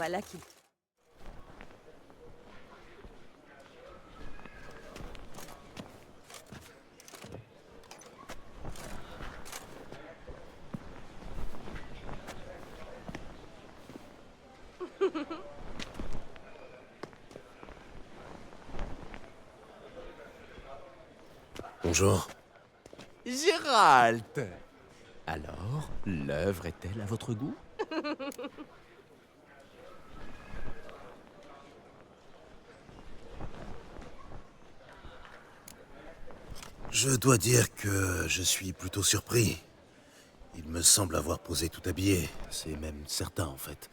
Voilà qui. Bonjour. Gérald! Alors, l'œuvre est-elle à votre goût? Je dois dire que je suis plutôt surpris. Il me semble avoir posé tout habillé. C'est même certain, en fait.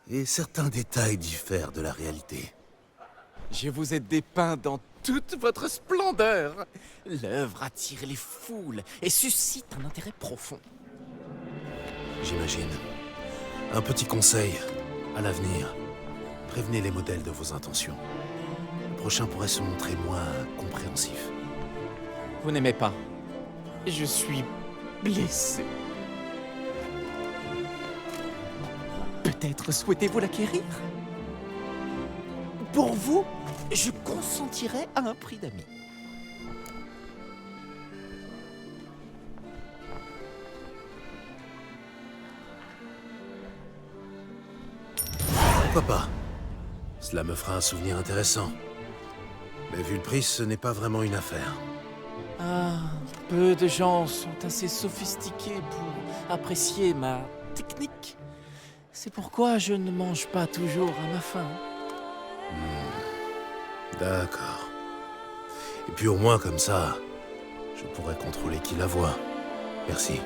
Et certains détails diffèrent de la réalité. Je vous ai dépeint dans toute votre splendeur. L'œuvre attire les foules et suscite un intérêt profond. J'imagine. Un petit conseil. À l'avenir, prévenez les modèles de vos intentions. Le prochain pourrait se montrer moins compréhensif. Vous n'aimez pas. Je suis blessé. Peut-être souhaitez-vous l'acquérir? Pour vous, je consentirais à un prix d'ami. Pourquoi pas? Cela me fera un souvenir intéressant. Mais vu le prix, ce n'est pas vraiment une affaire. Ah, peu de gens sont assez sophistiqués pour apprécier ma technique. C'est pourquoi je ne mange pas toujours à ma faim. D'accord. Et puis au moins comme ça, je pourrais contrôler qui la voit. Merci.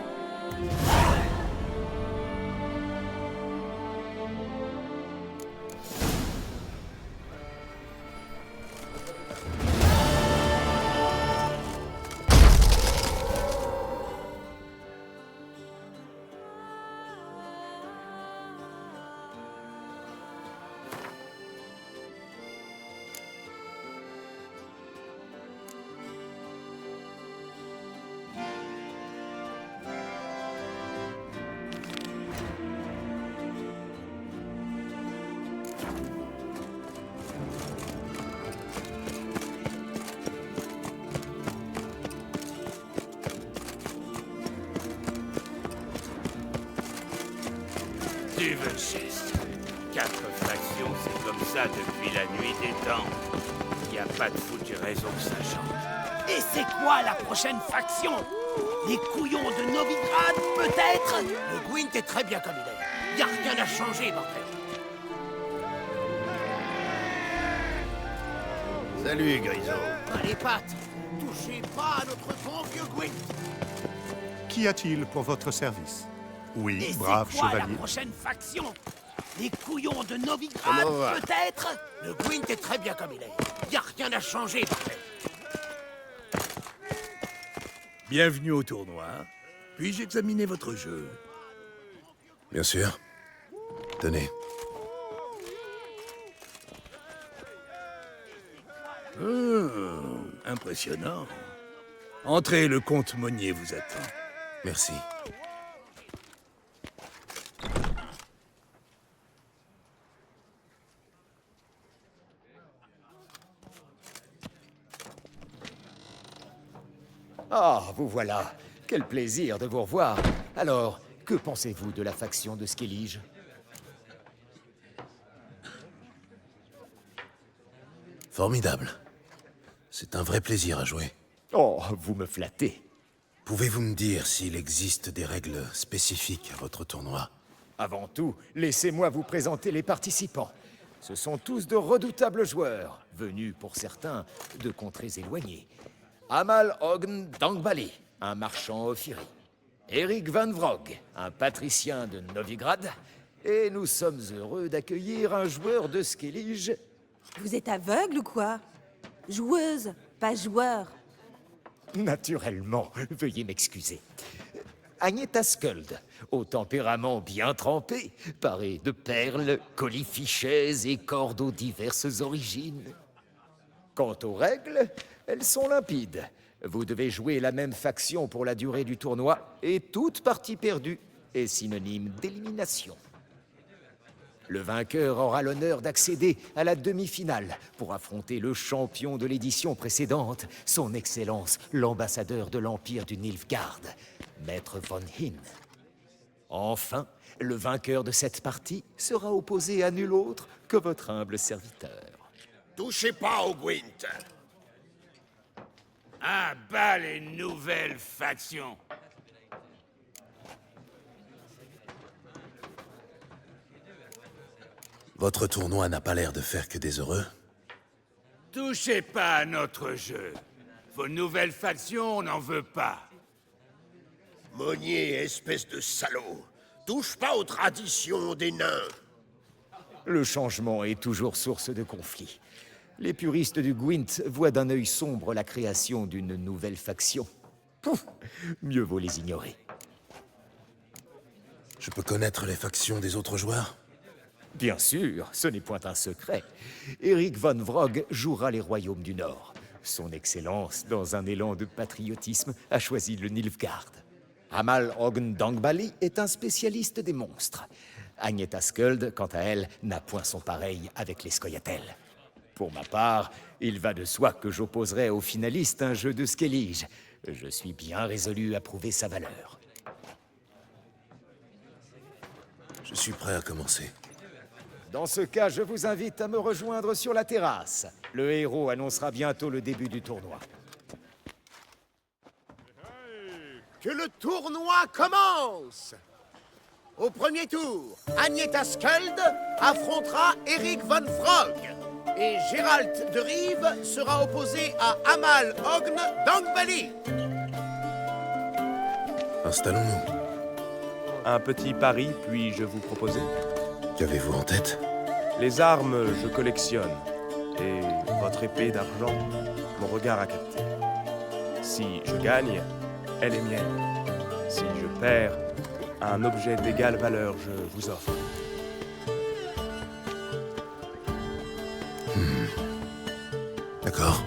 Tu veux geste. 4 factions, c'est comme ça depuis la nuit des temps. Y a pas de foutue raison que ça change. Et c'est quoi la prochaine faction? Les couillons de Novigrad, peut-être? Le Gwent est très bien comme il est. Y a rien à changer, bordel. Salut, Grisot. Les pattes, touchez pas à notre bon vieux Gwent. Qu'y a-t-il pour votre service? Oui, Et brave c'est quoi chevalier. la prochaine faction? Les couillons de Novigrad, Comment va? peut-être? Le Gwent est très bien comme il est. Y a rien à changer, bordel. Bienvenue au tournoi. Puis-je examiner votre jeu? Bien sûr. Tenez. Impressionnant. Entrez, le comte Monnier vous attend. Merci. Ah, vous voilà. Quel plaisir de vous revoir. Alors, que pensez-vous de la faction de Skellige? Formidable. C'est un vrai plaisir à jouer. Oh, vous me flattez. Pouvez-vous me dire s'il existe des règles spécifiques à votre tournoi? Avant tout, laissez-moi vous présenter les participants. Ce sont tous de redoutables joueurs, venus pour certains de contrées éloignées. Amal Ogn Dangbali, un marchand Ophiri. Eric Van Vrog, un patricien de Novigrad. Et nous sommes heureux d'accueillir un joueur de Skellige. Vous êtes aveugle ou quoi? Joueuse, pas joueur. Naturellement, veuillez m'excuser. Agneta Skuld, au tempérament bien trempé, parée de perles, colifichets et cordes aux diverses origines. Quant aux règles, elles sont limpides. Vous devez jouer la même faction pour la durée du tournoi, et toute partie perdue est synonyme d'élimination. Le vainqueur aura l'honneur d'accéder à la demi-finale pour affronter le champion de l'édition précédente, son Excellence, l'ambassadeur de l'Empire du Nilfgaard, Maître von Hinn. Enfin, le vainqueur de cette partie sera opposé à nul autre que votre humble serviteur. Touchez pas au Gwent. À bas les nouvelles factions. Votre tournoi n'a pas l'air de faire que des heureux. Touchez pas à notre jeu. Vos nouvelles factions, on n'en veut pas. Monnier, espèce de salaud. Touche pas aux traditions des nains. Le changement est toujours source de conflits. Les puristes du Gwent voient d'un œil sombre la création d'une nouvelle faction. Pouf, mieux vaut les ignorer. Je peux connaître les factions des autres joueurs? Bien sûr, ce n'est point un secret. Eric von Vrog jouera les royaumes du Nord. Son Excellence, dans un élan de patriotisme, a choisi le Nilfgaard. Amal Ogn Dangbali est un spécialiste des monstres. Agnetha Skuld, quant à elle, n'a point son pareil avec les Scoia'tael. Pour ma part, il va de soi que j'opposerai aux finalistes un jeu de Skellige. Je suis bien résolu à prouver sa valeur. Je suis prêt à commencer. Dans ce cas, je vous invite à me rejoindre sur la terrasse. Le héros annoncera bientôt le début du tournoi. Que le tournoi commence! Au premier tour, Agnetha Skuld affrontera Eric von Vrog. Et Gérald de Rive sera opposé à Amal Ogn Dangbali. Installons-nous. Un petit pari, puis-je vous proposer? Qu'avez-vous en tête? Les armes, je collectionne. Et votre épée d'argent, mon regard a capté. Si je gagne, elle est mienne. Si je perds, un objet d'égale valeur je vous offre. D'accord.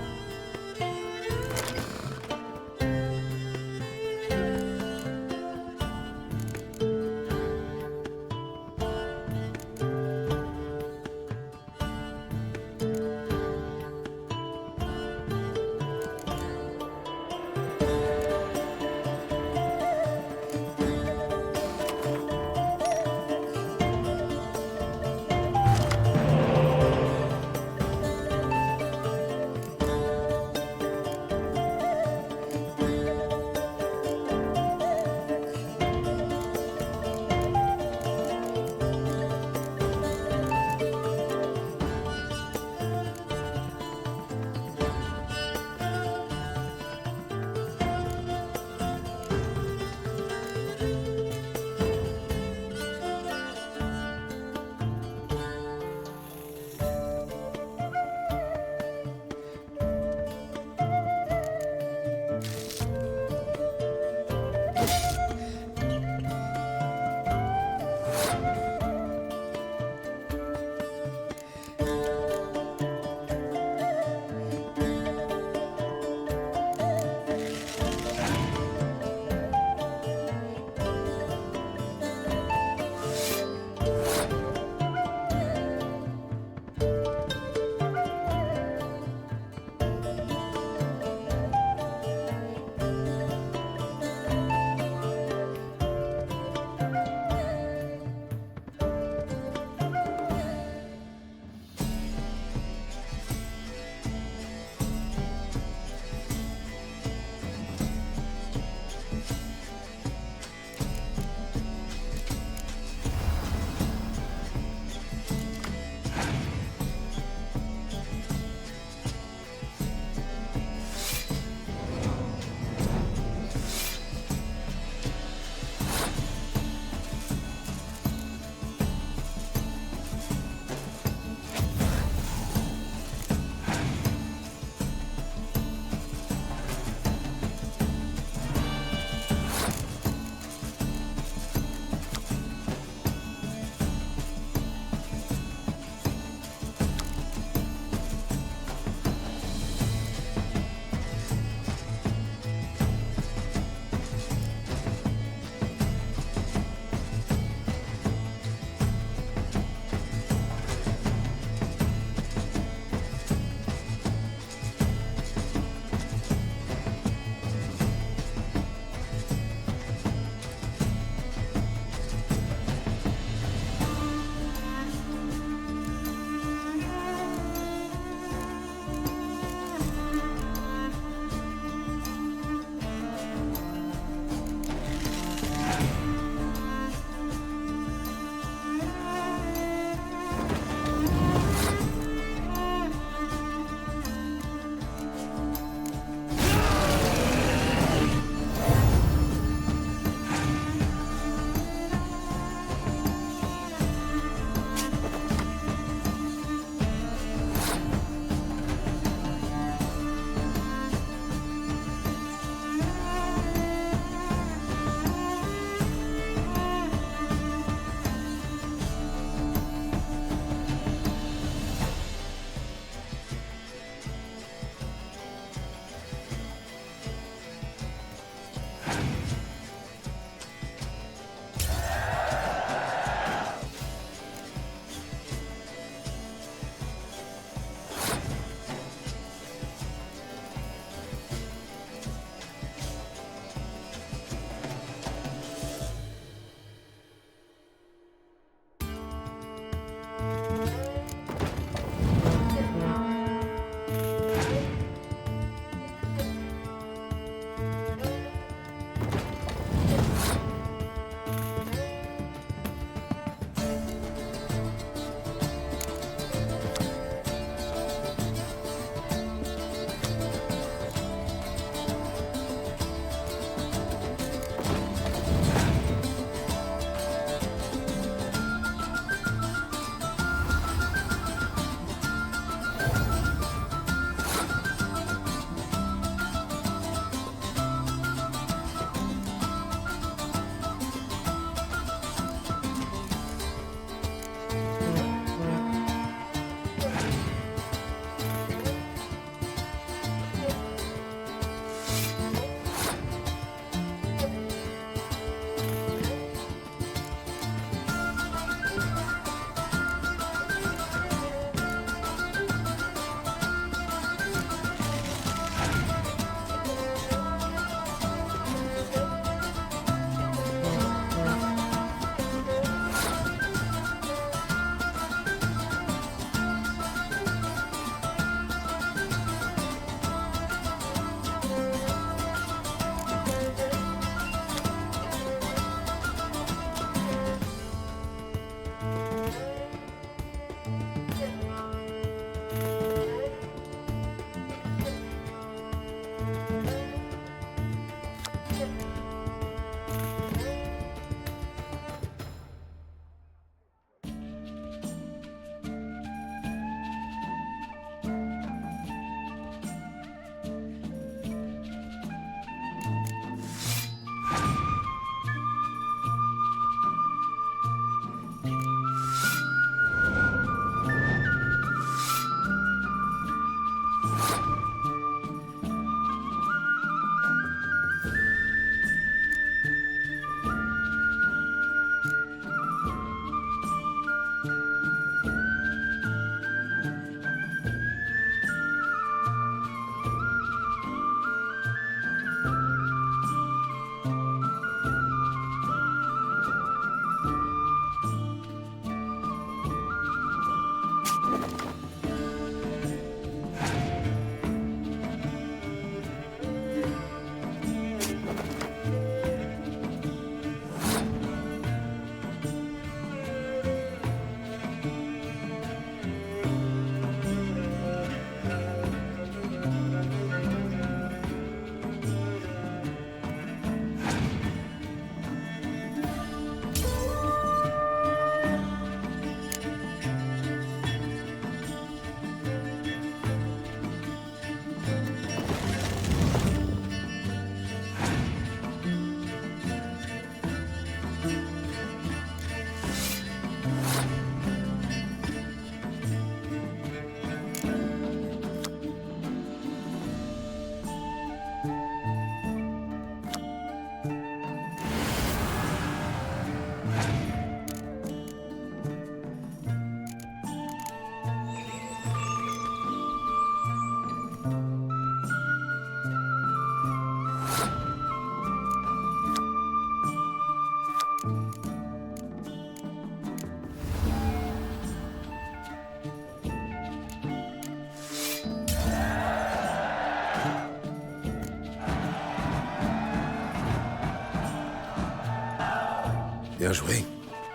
Bien joué.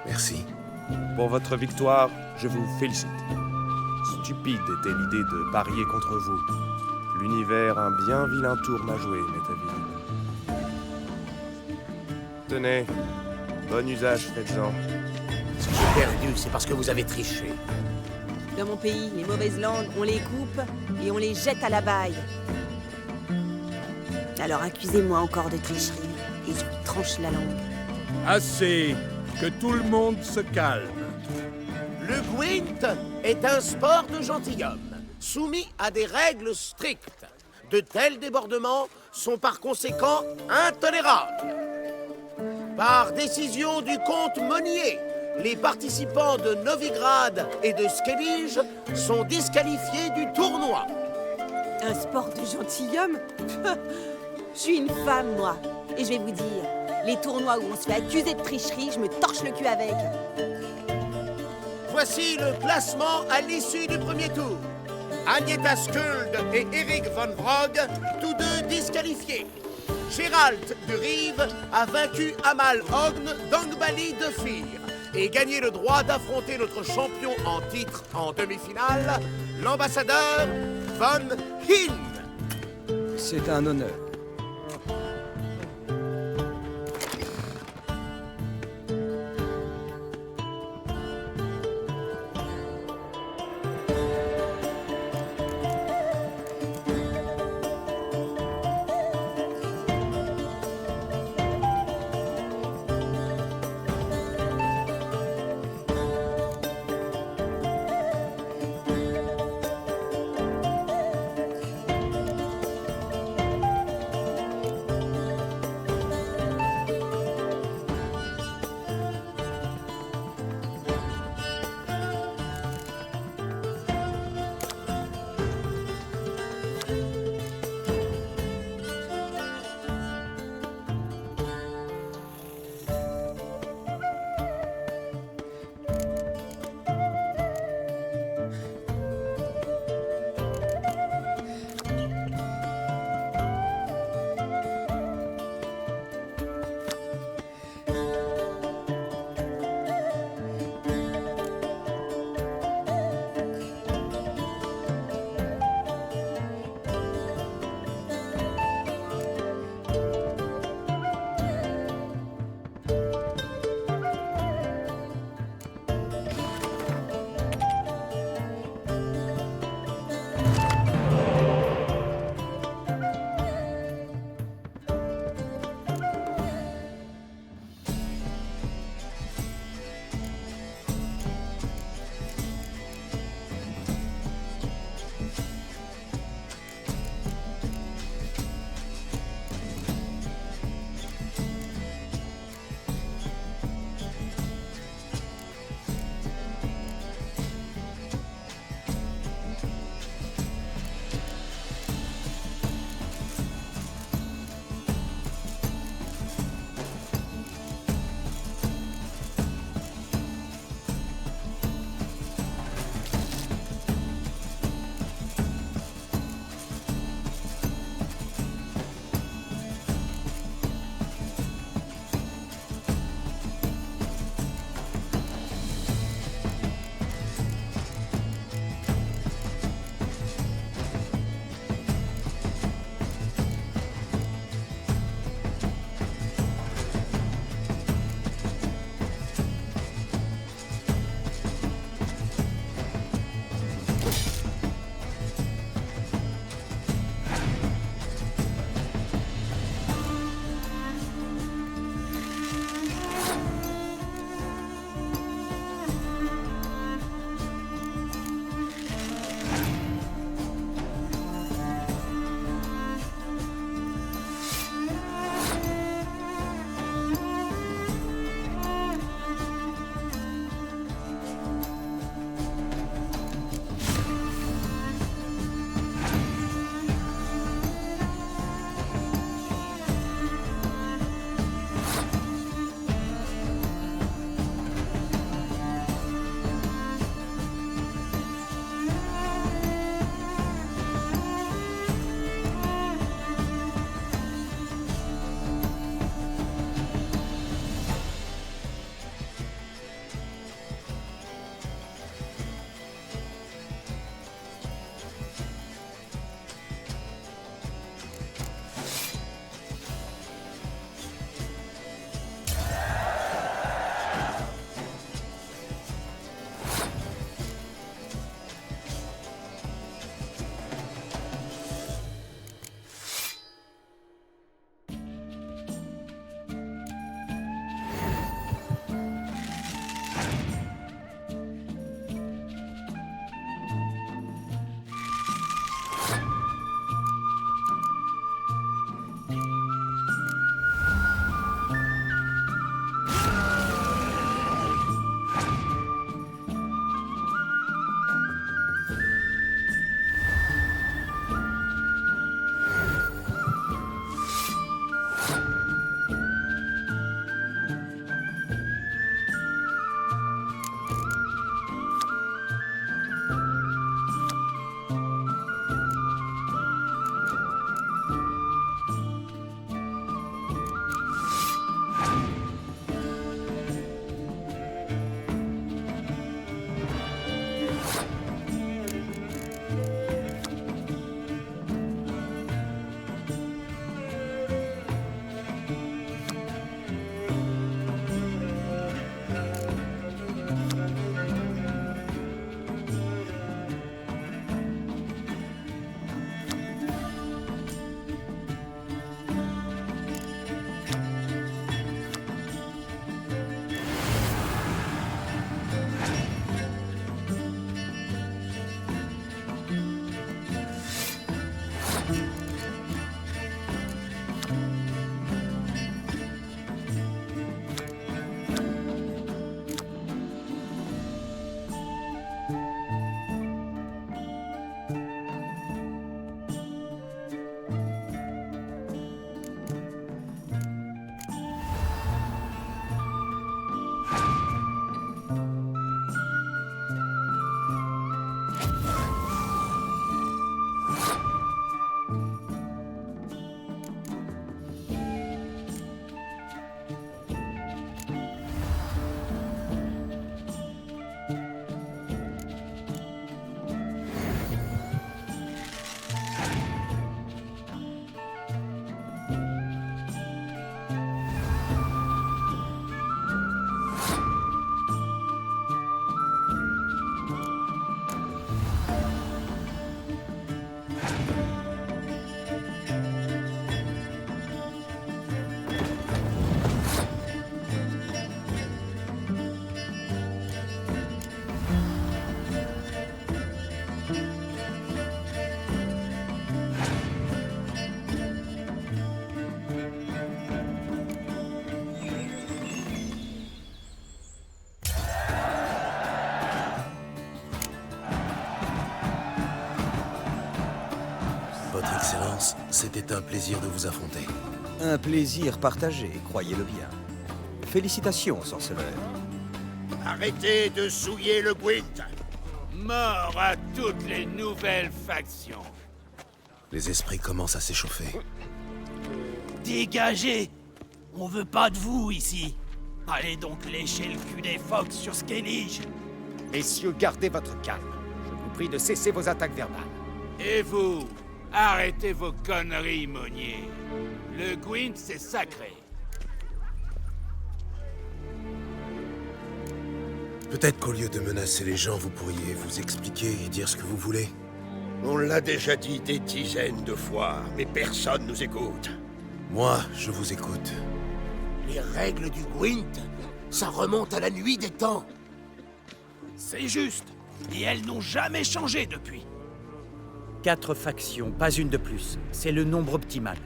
Merci. Pour votre victoire, je vous félicite. Stupide était l'idée de parier contre vous. L'univers un bien vilain tour m'a joué, Métaville. Tenez, bon usage, faites-en. Si j'ai perdu, c'est parce que vous avez triché. Dans mon pays, les mauvaises langues, on les coupe et on les jette à la baille. Alors accusez-moi encore de tricherie et je vous tranche la langue. Assez. Que tout le monde se calme. Le Gwent est un sport de gentilhomme, soumis à des règles strictes. De tels débordements sont par conséquent intolérables. Par décision du comte Monnier, les participants de Novigrad et de Skellige sont disqualifiés du tournoi. Un sport de gentilhomme? Je suis une femme, moi. Et je vais vous dire, les tournois où on se fait accuser de tricherie, je me torche le cul avec. Voici le classement à l'issue du premier tour. Agneta Skuld et Eric von Vrog, tous deux disqualifiés. Gérald de Rive a vaincu Amal Ogn d'Angbali de Fir et gagné le droit d'affronter notre champion en titre en demi-finale, l'ambassadeur Von Hin. C'est un honneur. Votre Excellence, c'était un plaisir de vous affronter. Un plaisir partagé, croyez-le bien. Félicitations, sorceleur. Arrêtez de souiller le Gwent. Mort à toutes les nouvelles factions. Les esprits commencent à s'échauffer. Dégagez! On veut pas de vous ici. Allez donc lécher le cul des Fox sur Skellige. Messieurs, gardez votre calme. Je vous prie de cesser vos attaques verbales. Et vous, arrêtez vos conneries, Monnier. Le Gwent, c'est sacré. Peut-être qu'au lieu de menacer les gens, vous pourriez vous expliquer et dire ce que vous voulez. On l'a déjà dit des dizaines de fois, mais personne nous écoute. Moi, je vous écoute. Les règles du Gwent, ça remonte à la nuit des temps. C'est juste. Et elles n'ont jamais changé depuis. 4 factions, pas une de plus. C'est le nombre optimal.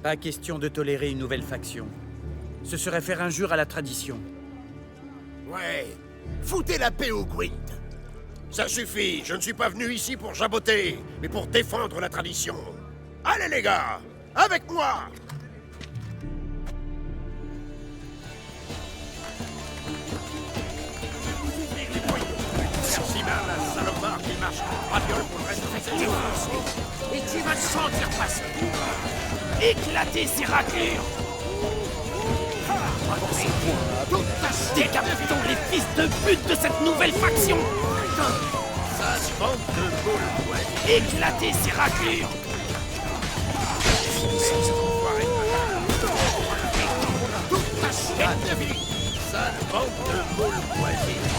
Pas question de tolérer une nouvelle faction. Ce serait faire injure à la tradition. Ouais, foutez la paix au Gwent. Ça suffit, je ne suis pas venu ici pour jaboter, mais pour défendre la tradition. Allez les gars, avec moi! Merci mal la salopard qui marche en raviole pour le reste de cette journée. Et tu vas te sentir passer. Éclatez ces raclures. Décapitons les fils de pute de cette nouvelle faction. Ça se bande de boules, ouais. Éclatez ces raclures. Toute ta chaîne de vie. Sale bande de boules voisines.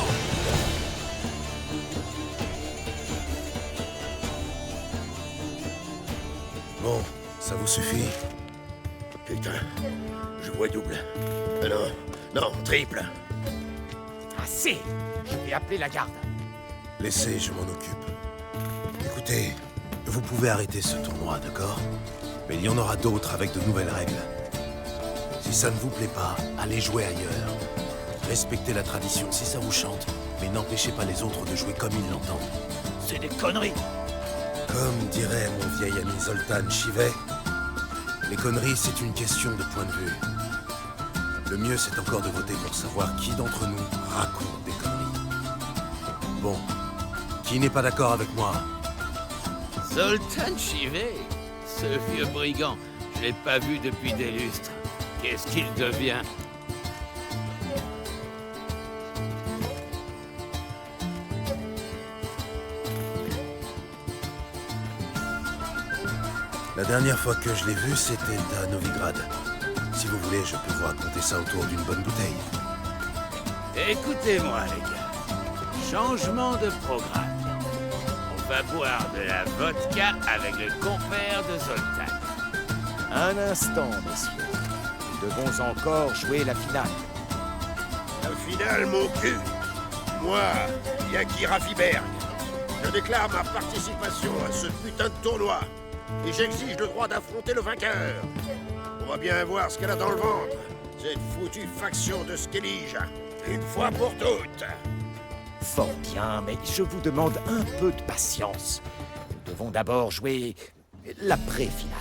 Bon, ça vous suffit? Putain, je vois double. Non, triple. Assez! Je vais appeler la garde. Laissez, je m'en occupe. Écoutez, vous pouvez arrêter ce tournoi, d'accord? Mais il y en aura d'autres avec de nouvelles règles. Si ça ne vous plaît pas, allez jouer ailleurs. Respectez la tradition si ça vous chante, mais n'empêchez pas les autres de jouer comme ils l'entendent. C'est des conneries. Comme dirait mon vieil ami Zoltan Chivet, les conneries, c'est une question de point de vue. Le mieux, c'est encore de voter pour savoir qui d'entre nous raconte des conneries. Bon, qui n'est pas d'accord avec moi? Zoltan Chivet, ce vieux brigand, je l'ai pas vu depuis des lustres. Qu'est-ce qu'il devient? La dernière fois que je l'ai vu, c'était à Novigrad. Si vous voulez, je peux vous raconter ça autour d'une bonne bouteille. Écoutez-moi, les gars. Changement de programme. On va boire de la vodka avec le compère de Zoltan. Un instant, messieurs. Nous devons encore jouer la finale. La finale, mon cul. Moi, Yaki Rafiberg, je déclare ma participation à ce putain de tournoi. Et j'exige le droit d'affronter le vainqueur. On va bien voir ce qu'elle a dans le ventre, cette foutue faction de Skellige. Une fois pour toutes. Fort bien, mais je vous demande un peu de patience. Nous devons d'abord jouer la pré-finale.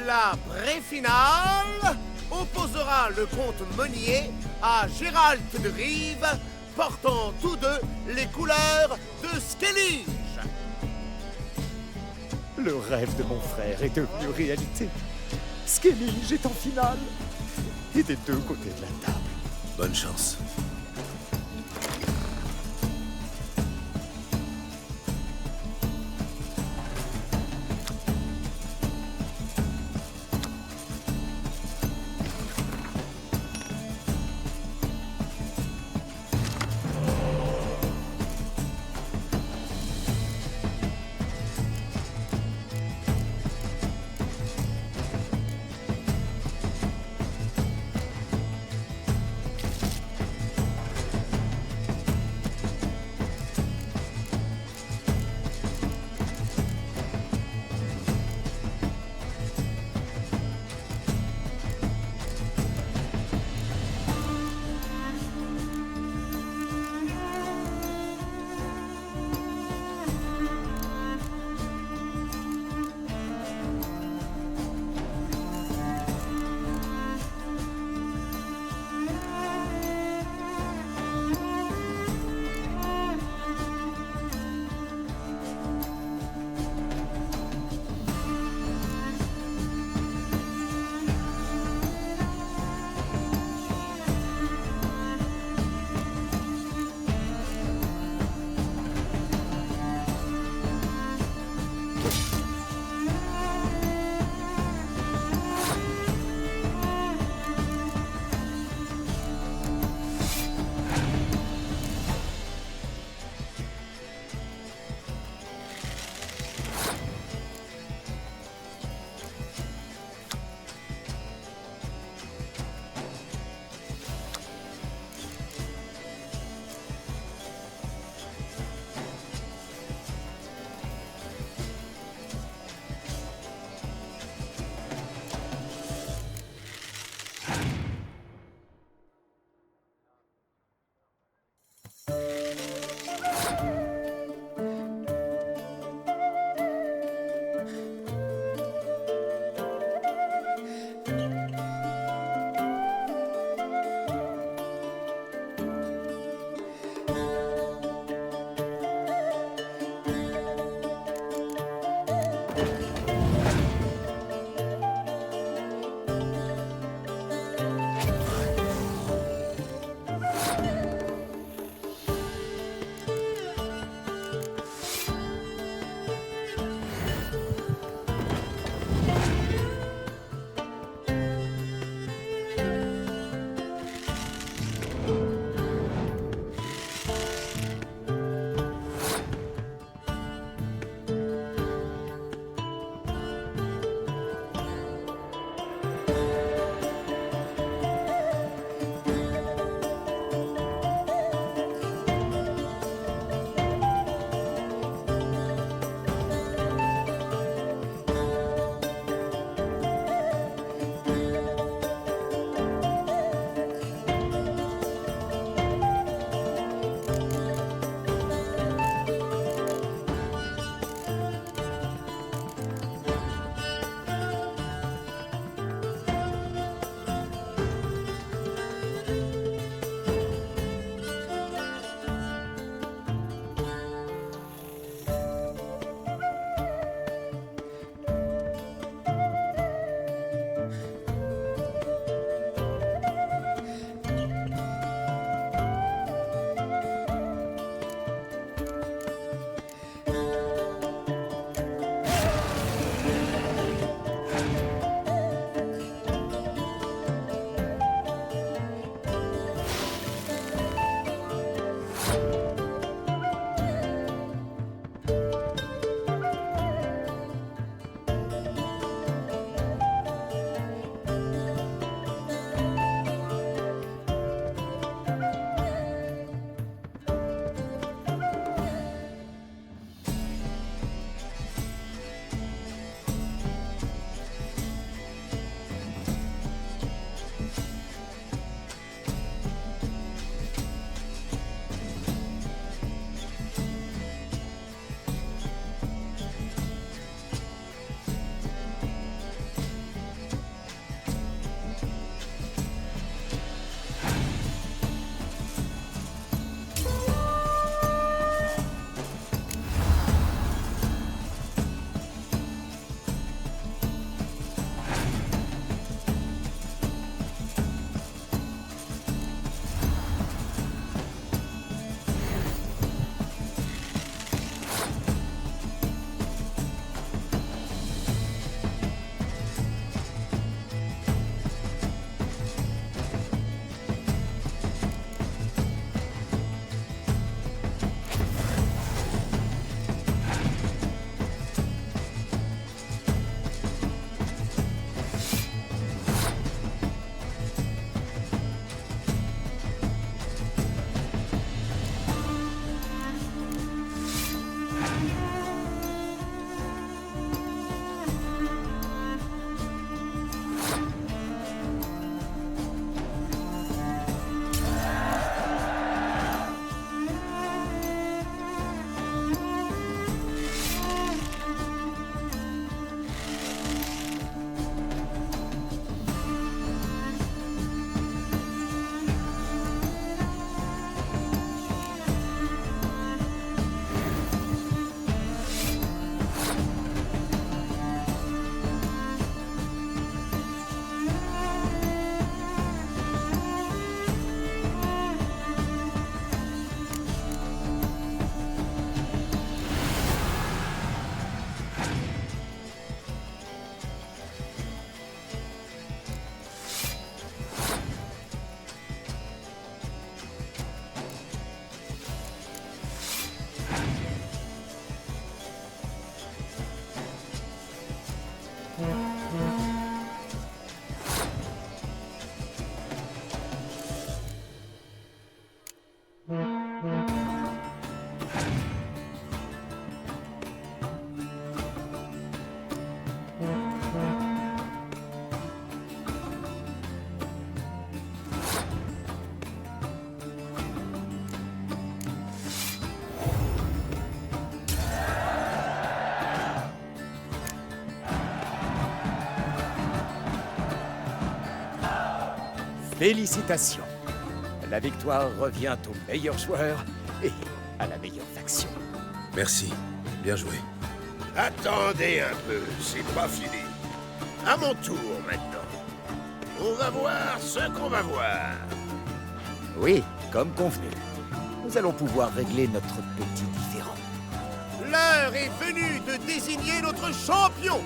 La pré-finale opposera le comte Monnier à Gérald de Rive, portant tous deux les couleurs de Skellige. Le rêve de mon frère est devenu réalité. Skellige est en finale. Et des deux côtés de la table. Bonne chance. Félicitations. La victoire revient au meilleur joueur et à la meilleure faction. Merci. Bien joué. Attendez un peu, c'est pas fini. À mon tour maintenant. On va voir ce qu'on va voir. Oui, comme convenu. Nous allons pouvoir régler notre petit différend. L'heure est venue de désigner notre champion.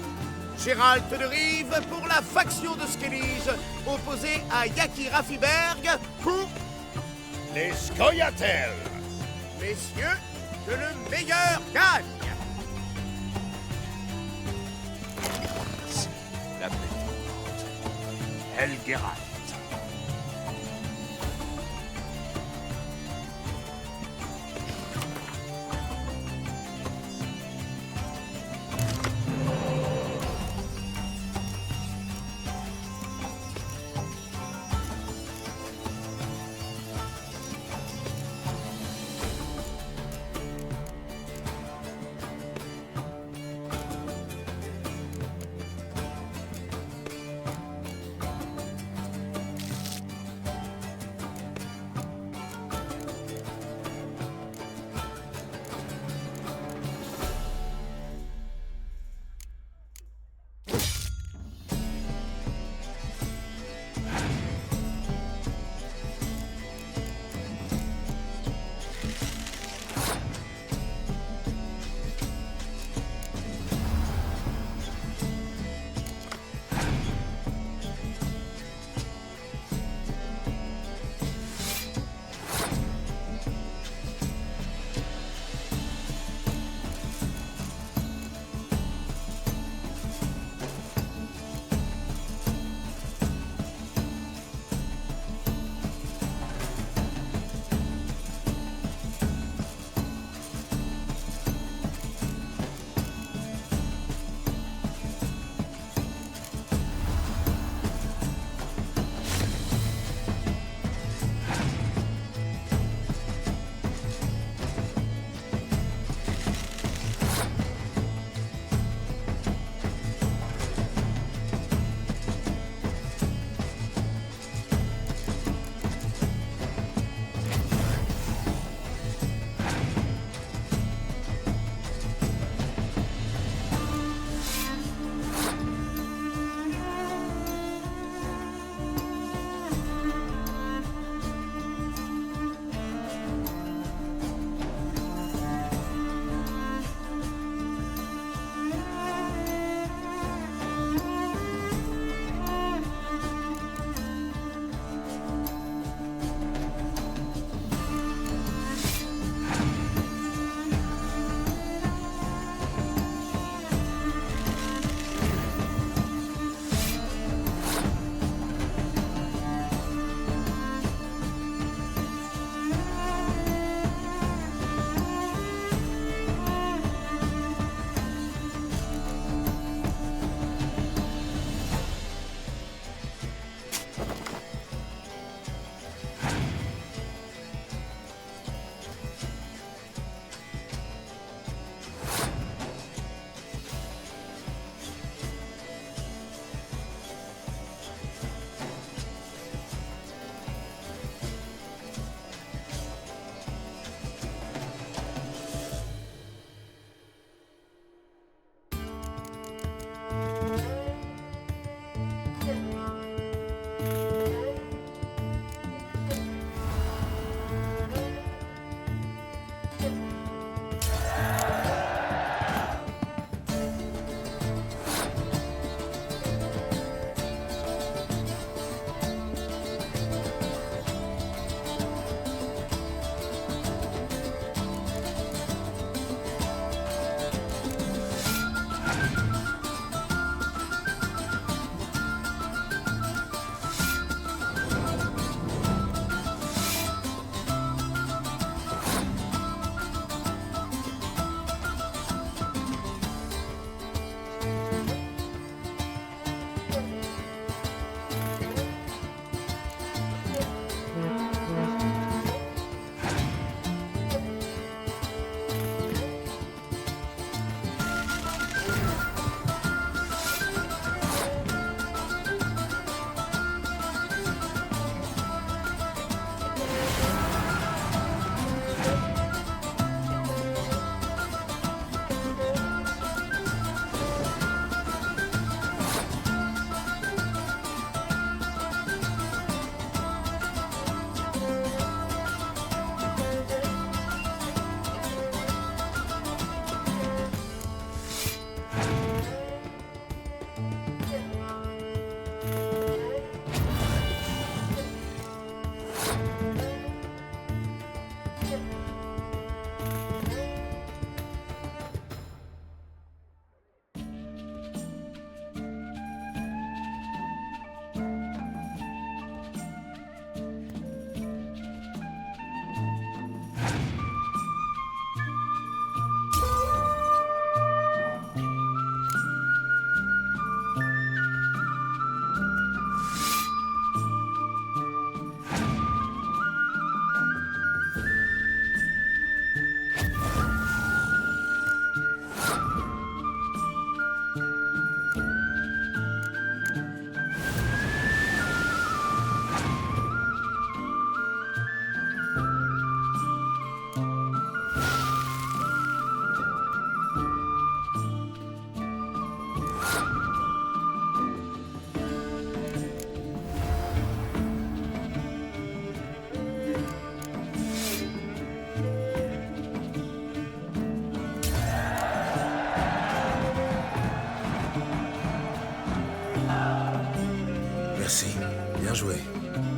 Gérald de Rive pour la faction de Skellige, opposé à Yaki Rafiberg pour les Scoia'tael. Messieurs, que le meilleur gagne. La petite Helgeralt.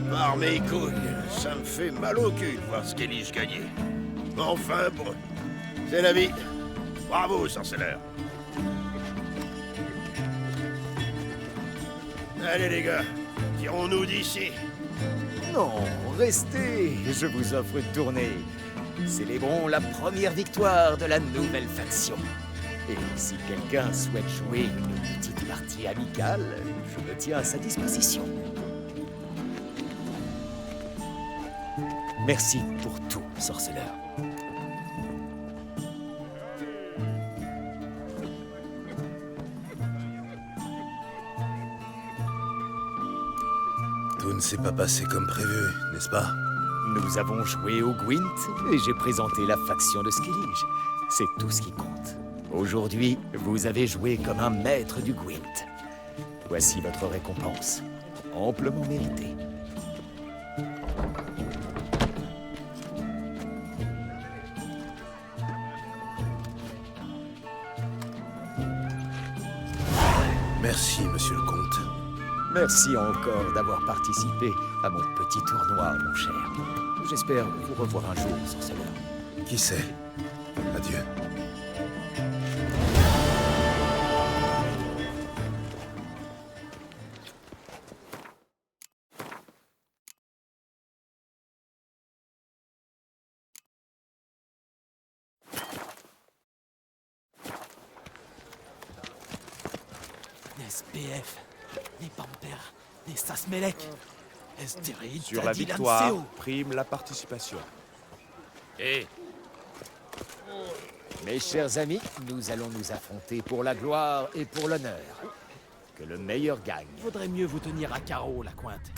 Par mes couilles, ça me fait mal au cul de voir Skellige gagner. Enfin bon, c'est la vie. Bravo, sorceleur. Allez les gars, tirons-nous d'ici. Non, restez, je vous offre une tournée. Célébrons la première victoire de la nouvelle faction. Et si quelqu'un souhaite jouer une petite partie amicale, je me tiens à sa disposition. Merci pour tout, sorceleur. Tout ne s'est pas passé comme prévu, n'est-ce pas? Nous avons joué au Gwent et j'ai présenté la faction de Skellige. C'est tout ce qui compte. Aujourd'hui, vous avez joué comme un maître du Gwent. Voici votre récompense, amplement méritée. Merci, monsieur le comte. Merci encore d'avoir participé à mon petit tournoi, mon cher. J'espère vous revoir un jour, sorceleur. Qui sait? Adieu. SPF, les Pampers, les Sasmelek, Estérid, Sur la victoire, prime la participation. Et Mes chers amis, nous allons nous affronter pour la gloire et pour l'honneur. Que le meilleur gagne. Vaudrait mieux vous tenir à carreau, la Cointe.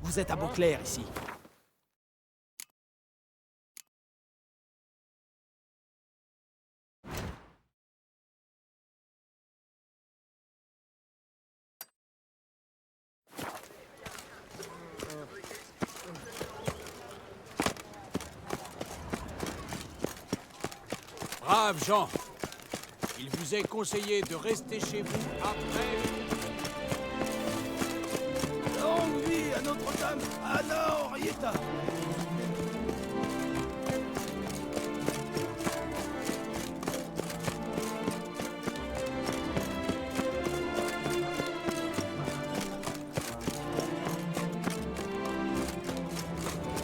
Vous êtes à Beauclair, ici. Brave Jean, il vous est conseillé de rester chez vous après... Longue vie à Notre-Dame, Anna Henrietta.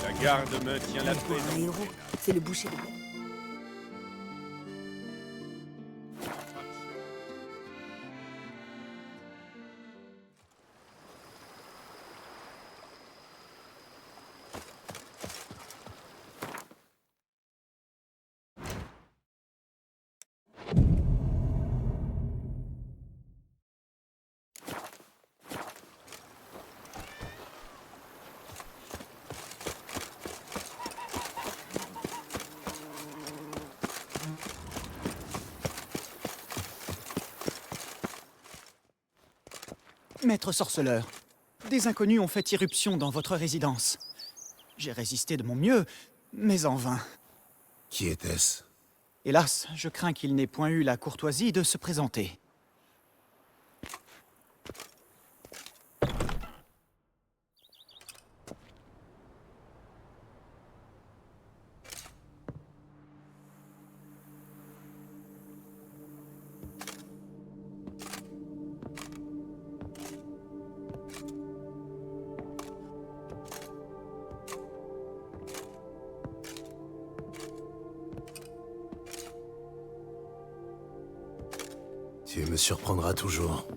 La garde maintient la paix. Un héros, c'est le boucher de Blanc. Maître sorceleur, des inconnus ont fait irruption dans votre résidence. J'ai résisté de mon mieux, mais en vain. Qui était-ce? Hélas, je crains qu'il n'ait point eu la courtoisie de se présenter. Tu me surprendras toujours.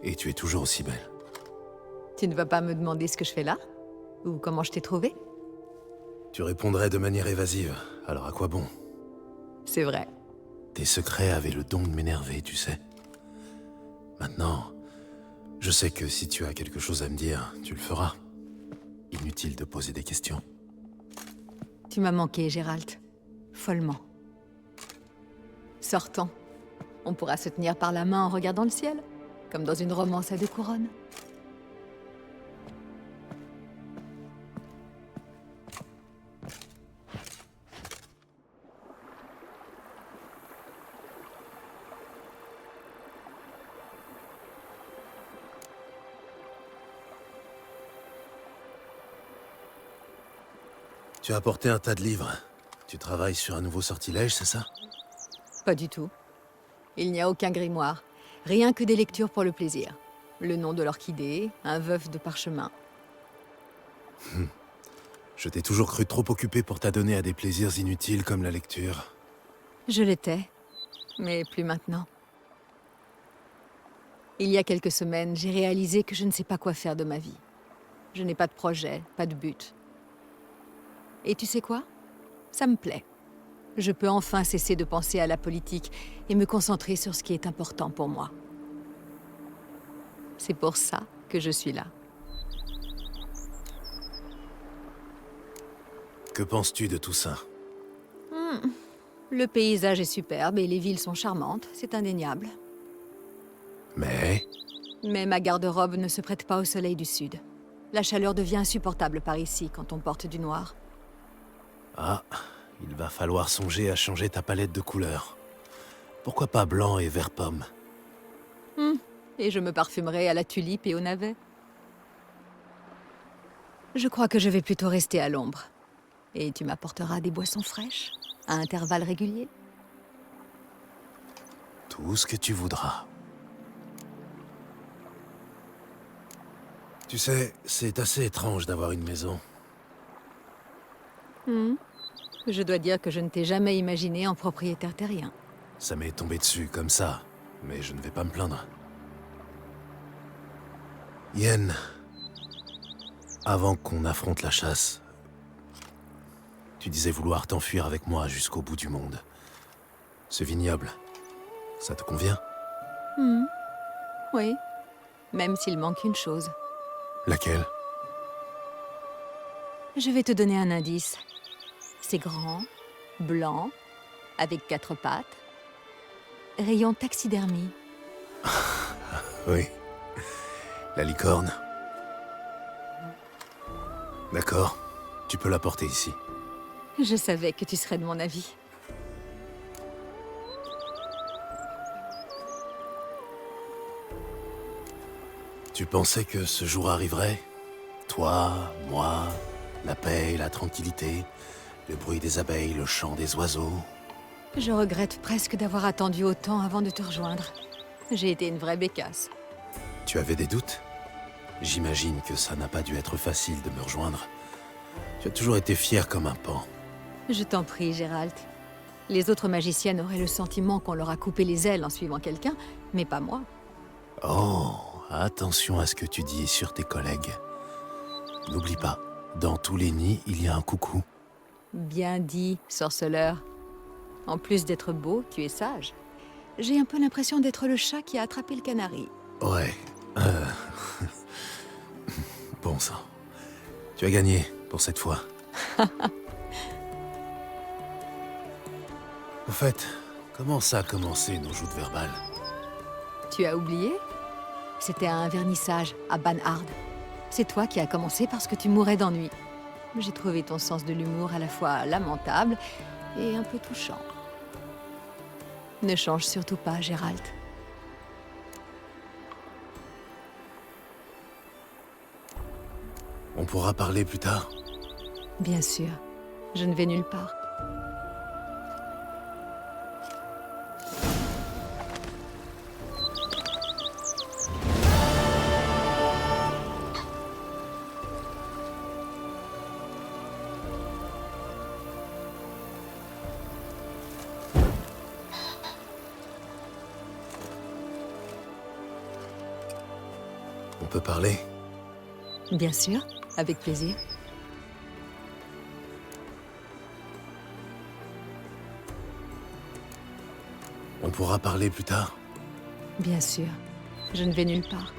Et tu es toujours aussi belle. Tu ne vas pas me demander ce que je fais là? Ou comment je t'ai trouvé? Tu répondrais de manière évasive, alors à quoi bon? C'est vrai. Tes secrets avaient le don de m'énerver, tu sais. Maintenant, je sais que si tu as quelque chose à me dire, tu le feras. Inutile de poser des questions. Tu m'as manqué, Gérald. Follement. Sortons. On pourra se tenir par la main en regardant le ciel, comme dans une romance à deux couronnes. Tu as apporté un tas de livres. Tu travailles sur un nouveau sortilège, c'est ça? Pas du tout. Il n'y a aucun grimoire. Rien que des lectures pour le plaisir. Le nom de l'orchidée, un veuf de parchemin. Je t'ai toujours cru trop occupé pour t'adonner à des plaisirs inutiles comme la lecture. Je l'étais, mais plus maintenant. Il y a quelques semaines, j'ai réalisé que je ne sais pas quoi faire de ma vie. Je n'ai pas de projet, pas de but. Et tu sais quoi? Ça me plaît. Je peux enfin cesser de penser à la politique et me concentrer sur ce qui est important pour moi. C'est pour ça que je suis là. Que penses-tu de tout ça? Le paysage est superbe et les villes sont charmantes, c'est indéniable. Mais Ma garde-robe ne se prête pas au soleil du sud. La chaleur devient insupportable par ici quand on porte du noir. Ah, il va falloir songer à changer ta palette de couleurs. Pourquoi pas blanc et vert pomme? Et je me parfumerai à la tulipe et au navet. Je crois que je vais plutôt rester à l'ombre. Et tu m'apporteras des boissons fraîches, à intervalles réguliers. Tout ce que tu voudras. Tu sais, c'est assez étrange d'avoir une maison. Je dois dire que je ne t'ai jamais imaginé en propriétaire terrien. Ça m'est tombé dessus comme ça, mais je ne vais pas me plaindre. Yen, avant qu'on affronte la chasse, tu disais vouloir t'enfuir avec moi jusqu'au bout du monde. Ce vignoble, ça te convient? Oui, même s'il manque une chose. Laquelle? Je vais te donner un indice. C'est grand, blanc, avec 4 pattes. Rayon taxidermie. Oui. La licorne. D'accord. Tu peux la porter ici. Je savais que tu serais de mon avis. Tu pensais que ce jour arriverait? Toi, moi, la paix et la tranquillité, le bruit des abeilles, le chant des oiseaux. Je regrette presque d'avoir attendu autant avant de te rejoindre. J'ai été une vraie bécasse. Tu avais des doutes? J'imagine que ça n'a pas dû être facile de me rejoindre. Tu as toujours été fier comme un pan. Je t'en prie, Gérald. Les autres magiciennes auraient le sentiment qu'on leur a coupé les ailes en suivant quelqu'un, mais pas moi. Oh, attention à ce que tu dis sur tes collègues. N'oublie pas, dans tous les nids, il y a un coucou. Bien dit, sorceleur. En plus d'être beau, tu es sage. J'ai un peu l'impression d'être le chat qui a attrapé le canari. Ouais. Bon sang. Tu as gagné pour cette fois. Au fait, comment ça a commencé nos joutes verbales? Tu as oublié? C'était à un vernissage, à Banhard. C'est toi qui as commencé parce que tu mourais d'ennui. J'ai trouvé ton sens de l'humour à la fois lamentable et un peu touchant. Ne change surtout pas, Gérald. On pourra parler plus tard? Bien sûr. Je ne vais nulle part. On peut parler? Bien sûr, avec plaisir. On pourra parler plus tard? Bien sûr. Je ne vais nulle part.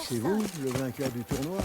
C'est vous, le vainqueur du tournoi?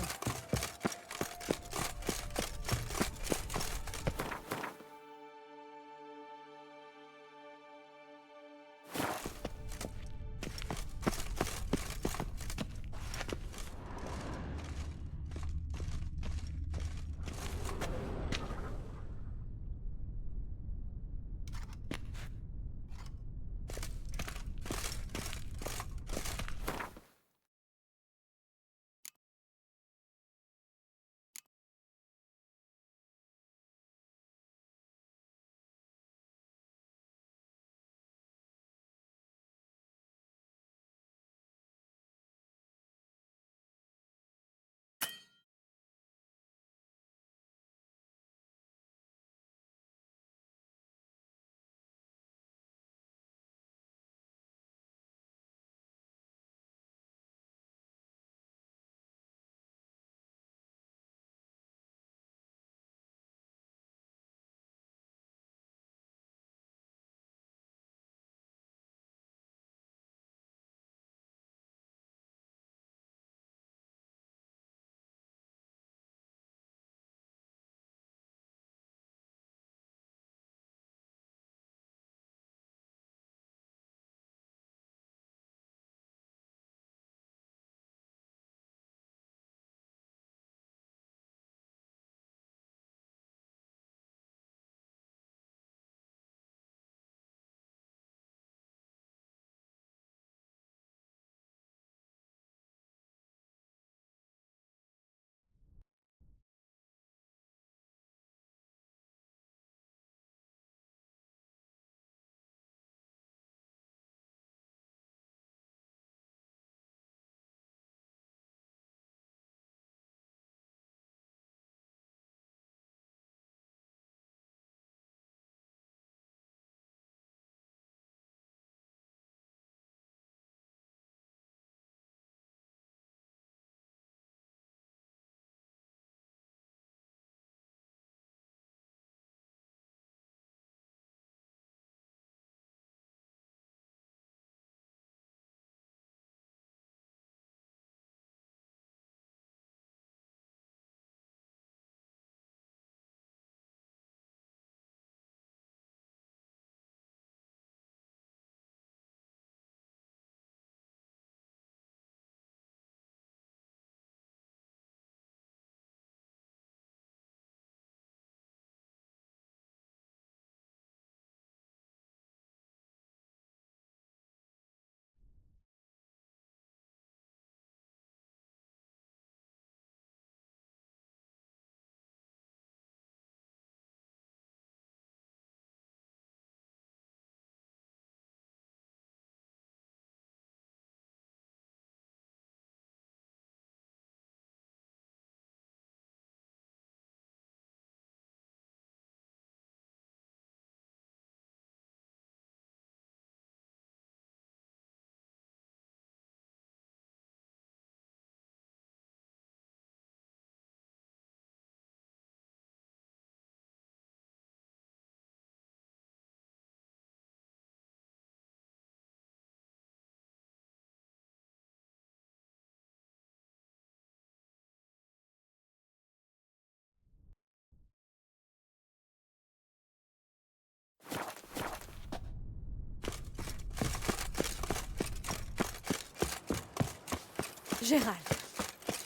Gérald,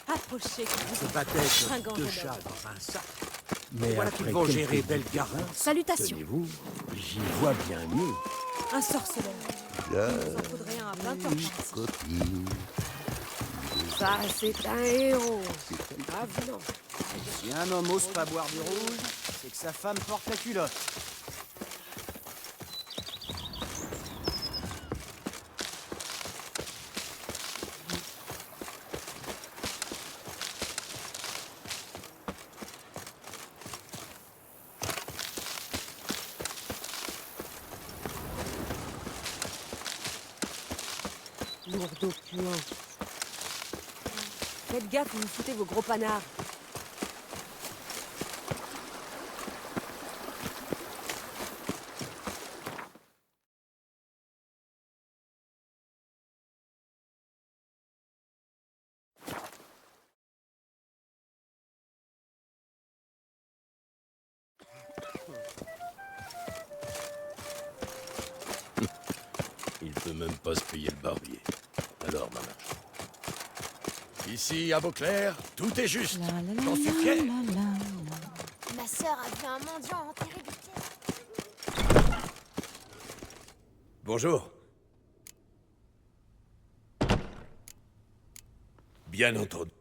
approchez. Ce battait Fringant deux jeune chats homme. dans un sac. Mais Voilà après qu'ils vont quelques gérer jours de Belgarin. vacances, Salutations. tenez-vous, j'y vois bien mieux. Un sorceleur. Il nous en faudrait un à plein temps. Ça, c'est un héros. Avenant. Si un homme ose pas boire du rouge, c'est que sa femme porte la culotte. Lourdeau puant. Faites gaffe où vous foutez vos gros panards. Il peut même pas se payer le barbier. Alors, maman. Ici, à Beauclair, tout est juste. J'en suis fier. Ma sœur a vu un mendiant enterré du pied. Bonjour. Bien entendu.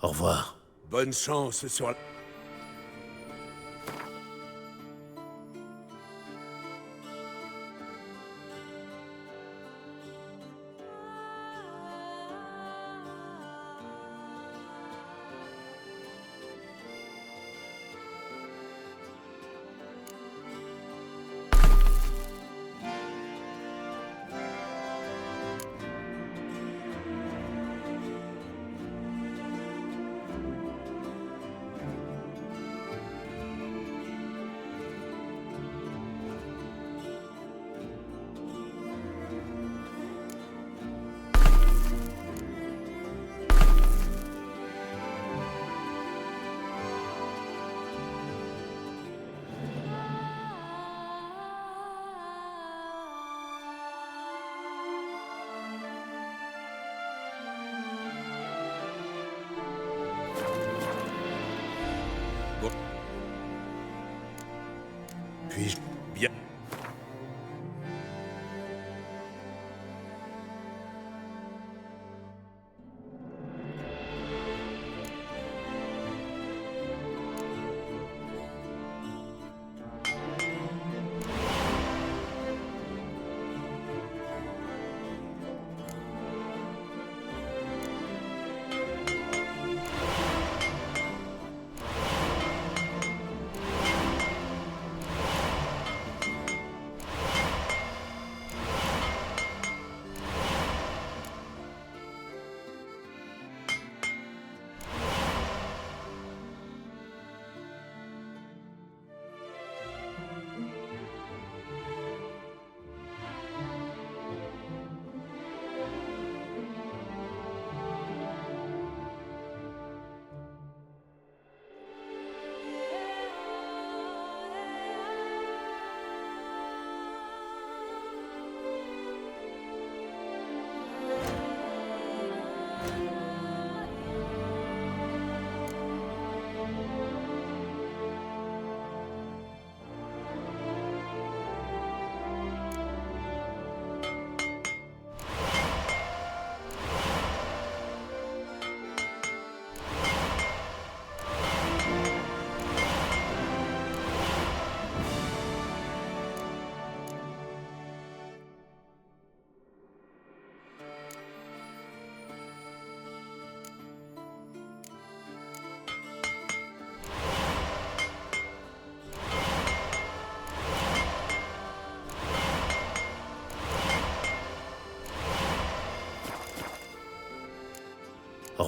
Au revoir. Bonne chance sur la... Puis-je bien...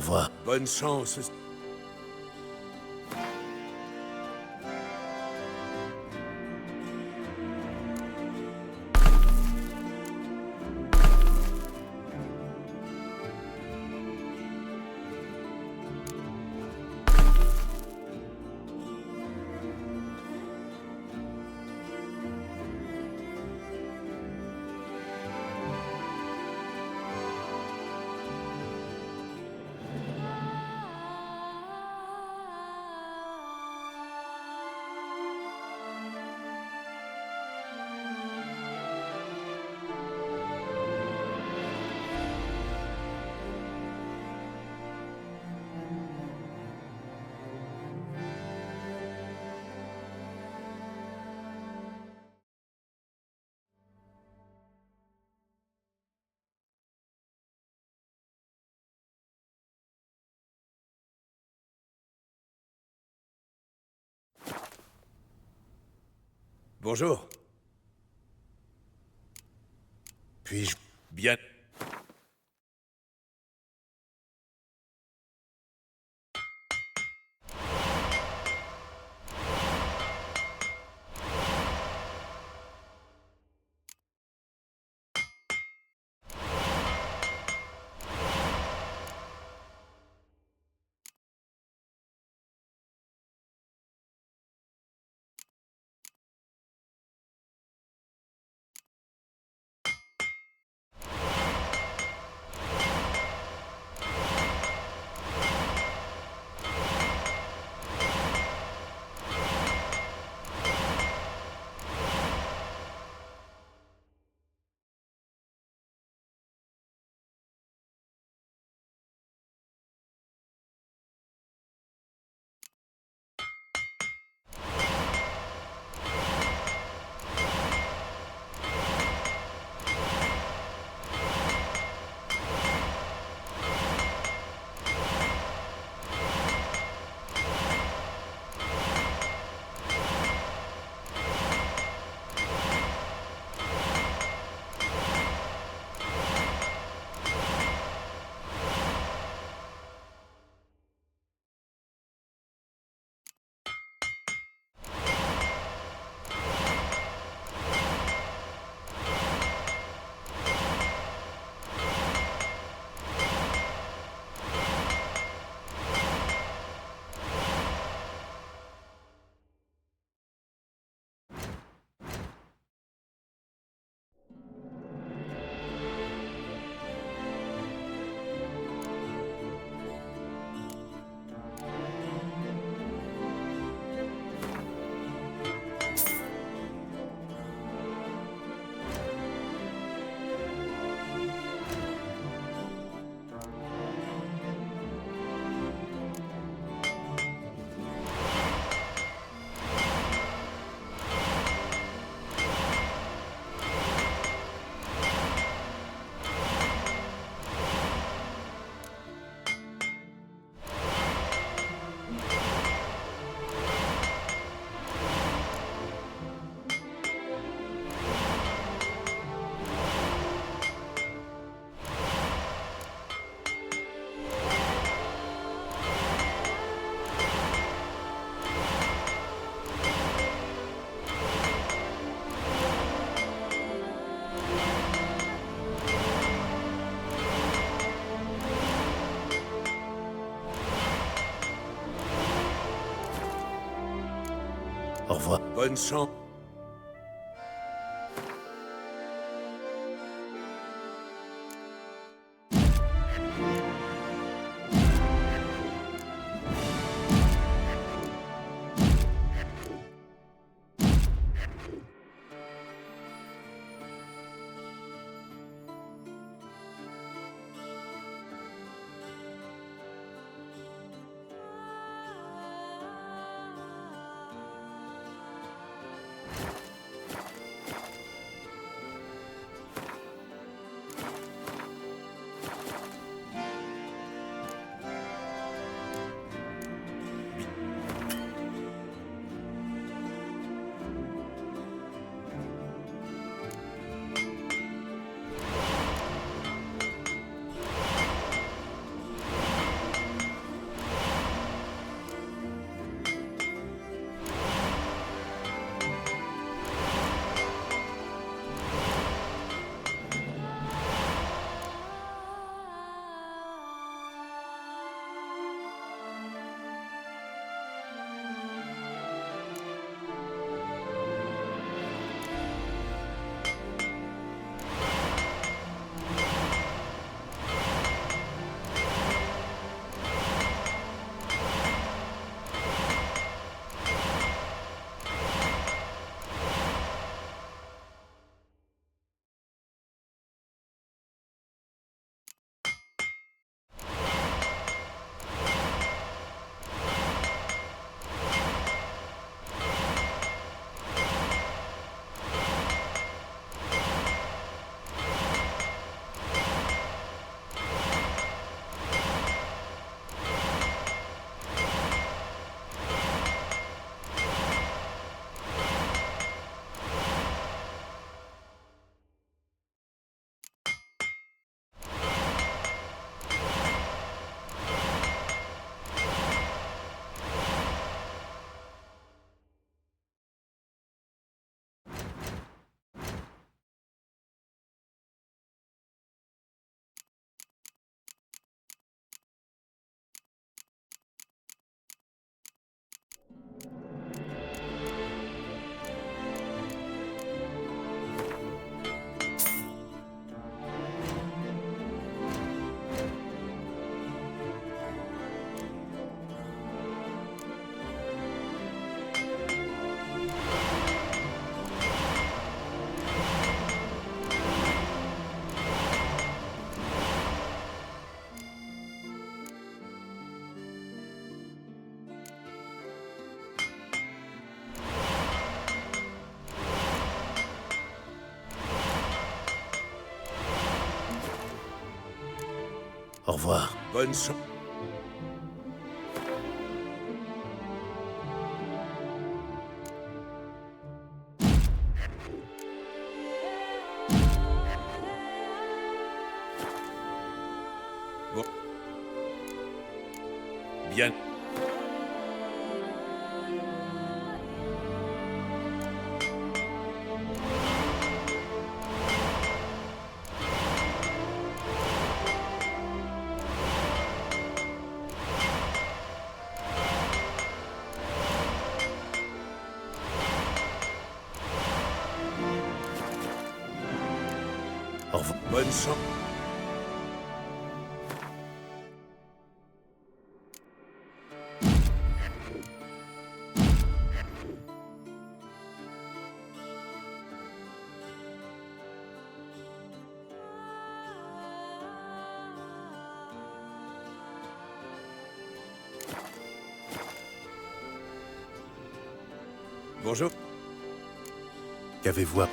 revoir. Bonne chance. Bonjour. Puis-je bien... Au revoir. Bonne chance. Au revoir. Bonne chance. Bon. Bien. Au revoir. Bonne chance. Bonjour. Qu'avez-vous à...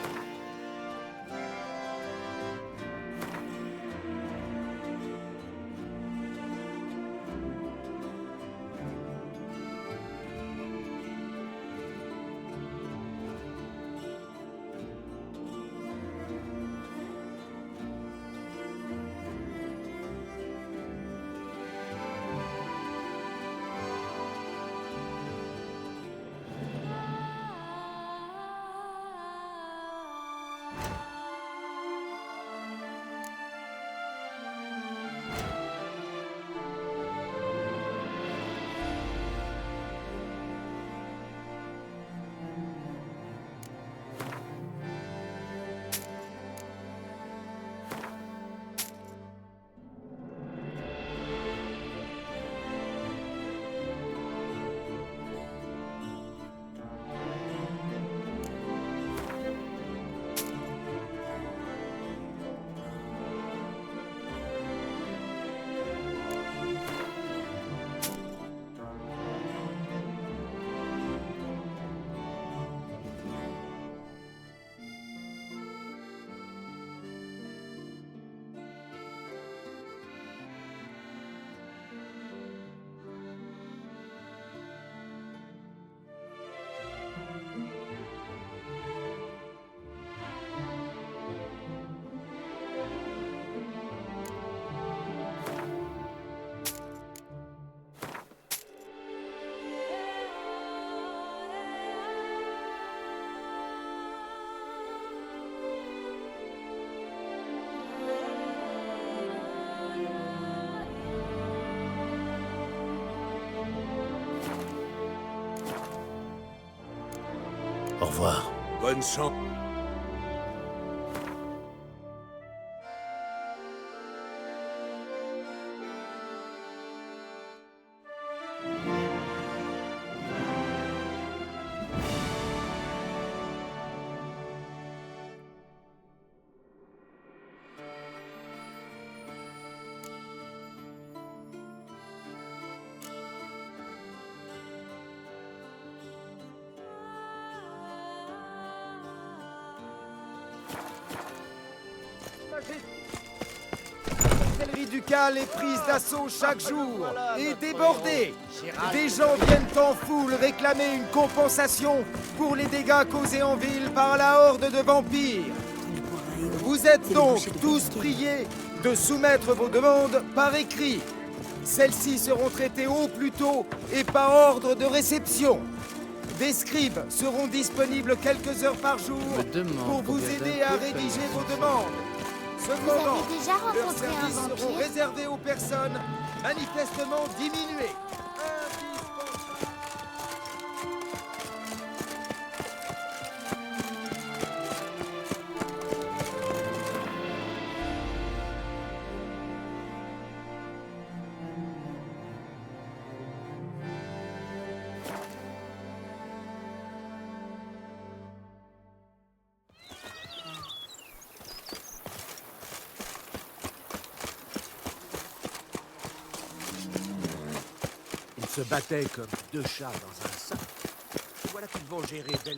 Au revoir. Bonne chance. La cavalerie ducale est prise d'assaut chaque jour et débordée. Des gens viennent en foule réclamer une compensation pour les dégâts causés en ville par la horde de vampires. Vous êtes donc tous priés de soumettre vos demandes par écrit. Celles-ci seront traitées au plus tôt et par ordre de réception. Des scribes seront disponibles quelques heures par jour pour vous aider à rédiger vos demandes. Cependant, avez déjà rencontré leurs un services vampire seront réservés aux personnes manifestement diminuées. Se battaient comme deux chats dans un sac. Voilà qu'ils vont gérer belle.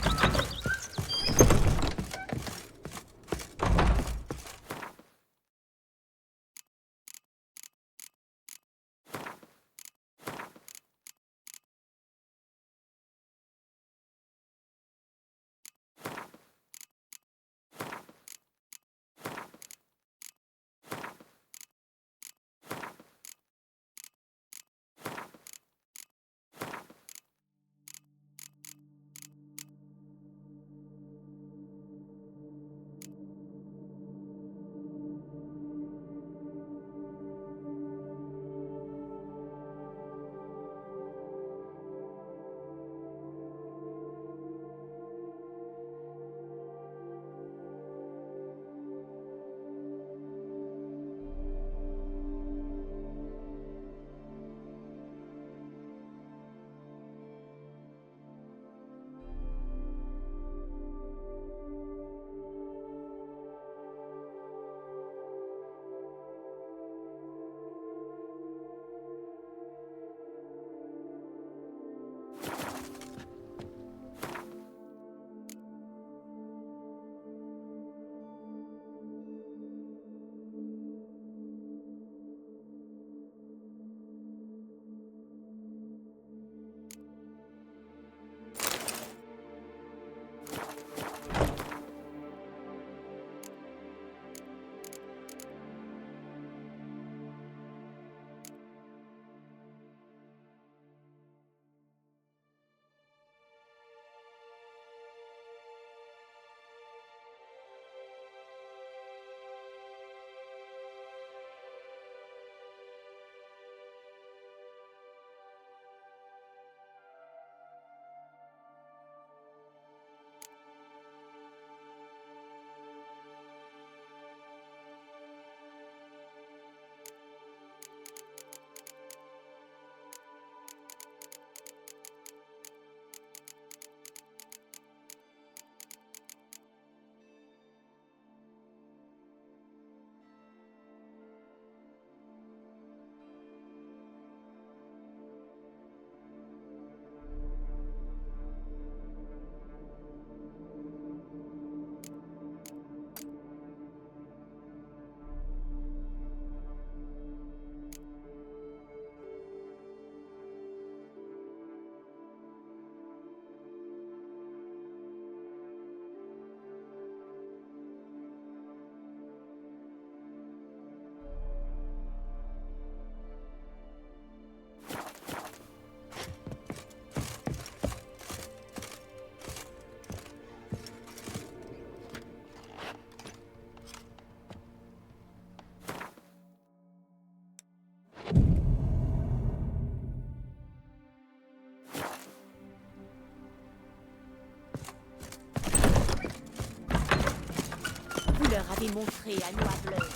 avait montré à Noirbleu.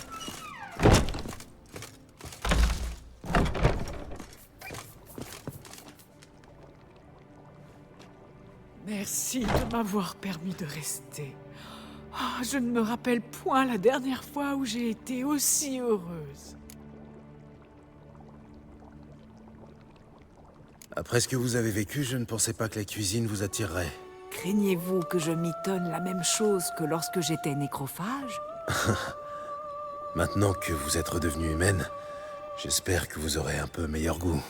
Merci de m'avoir permis de rester. Ah, je ne me rappelle point la dernière fois où j'ai été aussi heureuse. Après ce que vous avez vécu, je ne pensais pas que la cuisine vous attirerait. Craignez-vous que je mitonne la même chose que lorsque j'étais nécrophage? Maintenant que vous êtes redevenue humaine, j'espère que vous aurez un peu meilleur goût.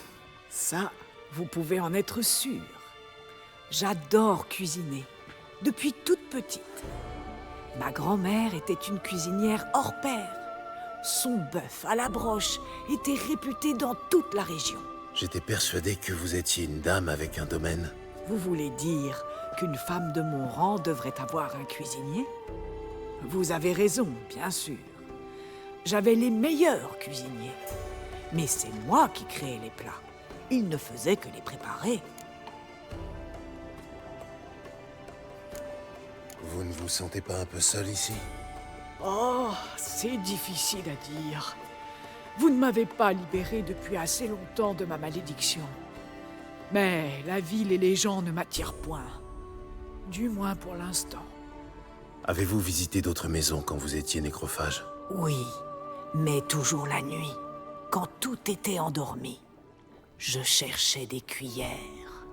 Ça, vous pouvez en être sûr. J'adore cuisiner, depuis toute petite. Ma grand-mère était une cuisinière hors pair. Son bœuf à la broche était réputé dans toute la région. J'étais persuadé que vous étiez une dame avec un domaine. Vous voulez dire qu'une femme de mon rang devrait avoir un cuisinier? Vous avez raison, bien sûr. J'avais les meilleurs cuisiniers. Mais c'est moi qui créais les plats. Ils ne faisaient que les préparer. Vous ne vous sentez pas un peu seul ici? Oh, c'est difficile à dire. Vous ne m'avez pas libéré depuis assez longtemps de ma malédiction. Mais la ville et les gens ne m'attirent point. Du moins pour l'instant. Avez-vous visité d'autres maisons quand vous étiez nécrophage? Oui, mais toujours la nuit, quand tout était endormi. Je cherchais des cuillères.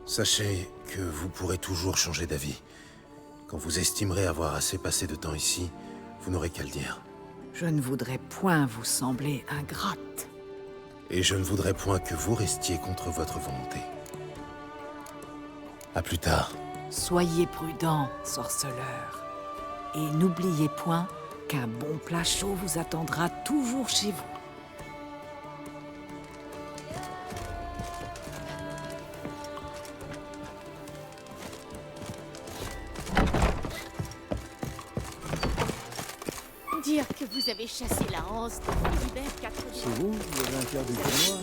Sachez que vous pourrez toujours changer d'avis. Quand vous estimerez avoir assez passé de temps ici, vous n'aurez qu'à le dire. Je ne voudrais point vous sembler ingrate. Et je ne voudrais point que vous restiez contre votre volonté. À plus tard. Soyez prudent, sorceleur. Et n'oubliez point qu'un bon plat chaud vous attendra toujours chez vous. Dire que vous avez chassé la hanse de Philibert 4 C'est vous avez un quart du tournoi?